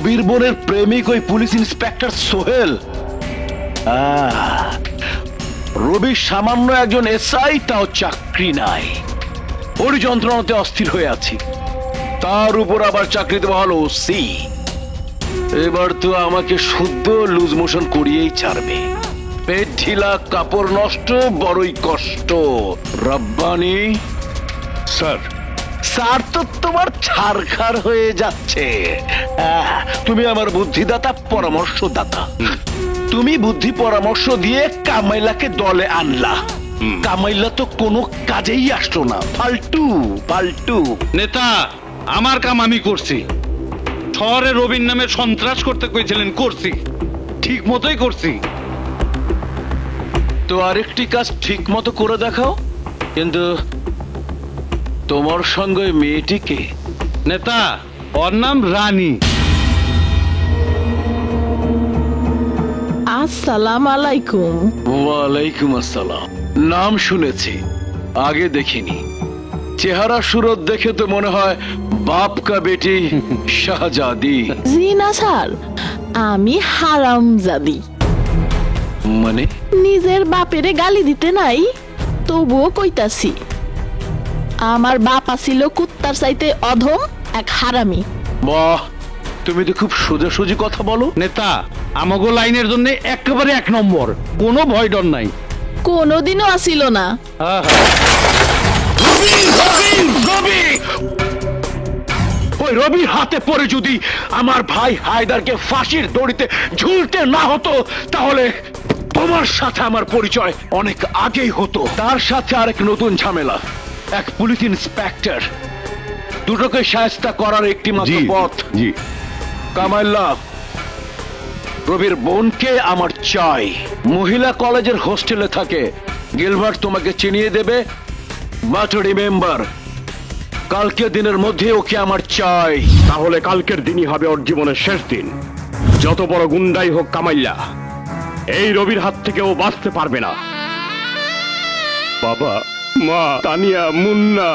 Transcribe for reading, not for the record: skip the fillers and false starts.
রবির বোনের প্রেমিক ওই পুলিশ ইন্সপেক্টর সোহেল। রবির সামান্য একজন এসআই, তাও চাকরি নাই। ওর যন্ত্রণাতে অস্থির হয়ে আছি, তার উপর আবার চাকরি দেওয়া হলো ওসি। এবার তো আমাকে শুদ্ধ লুজ মোশন করিয়েই ছাড়বে। পেট ঢিলা, কাপড় নষ্ট, বড়ই কষ্ট। রব্বানি স্যার। স্যার তো তোমার ছারখার হয়ে যাচ্ছে। তুমি আমার বুদ্ধিদাতা, পরামর্শদাতা। তুমি বুদ্ধি পরামর্শ দিয়ে কামাইলাকে দলে আনলা। কামাইলা তো কোনো কাজেই আসলো না, ফালতু ফালতু। নেতা, আমার কাম আমি করছি। শহরে রবির নামে সন্ত্রাস করতে কইছিলেন, করছি, ঠিক মতোই করছি। তো আরেকটি কাজ ঠিক মতো করে দেখাও। কিন্তু তোমার সঙ্গে ওই মেয়েটিকে? নেতা, ওর নাম রানী। আসসালাম আলাইকুম। ওয়ালাইকুম আসসালাম। নাম শুনেছি, আগে দেখিনি। চেহারা সুরত দেখে তো মনে হয় বাপ কা বেটি শাহজাদি। জি না স্যার, আমি হারামজাদি। মানে? নিজের বাপেরে গালি দিতে নাই, তবুও কইতাছি। আমার বাপ আছিল কুত্তার চাইতে অধম এক হারামি। বাহ, তুমি তো খুব সোজাসুজি কথা বলো। নেতা, আমাগো লাইনের জন্য একেবারে 1 নম্বর, কোনো ভয় ডর নাই। কোনোদিনও আসিল না। ওই রবির হাতে পড়ে যদি আমার ভাই হায়দারকে ফাঁসির দড়িতে ঝুলতে না হতো, তাহলে তোমার সাথে আমার পরিচয় অনেক আগেই হতো। তার সাথে আরেক নতুন ঝামেলা, এক পুলিশ ইন্সপেক্টর। দুটোকে শায়েস্তা করার একটি মাত্র পথ। জি। কামাইল্লা, রবির বোনকে আমার চাই। মহিলা কলেজের হোস্টেলে থাকে। গিলবার্ট তোমাকে চিনিয়ে দেবে। বাট রিমেম্বার, কালকে দিনের মধ্যে ওকে আমার চাই। তাহলে কালকের দিনই হবে ওর জীবনের শেষ দিন। যত বড় গুন্ডাই হোক কামাইল্লা, এই রবির হাত থেকে ও বাঁচতে পারবে না। বাবা, মা, তানিয়া, মুন্না।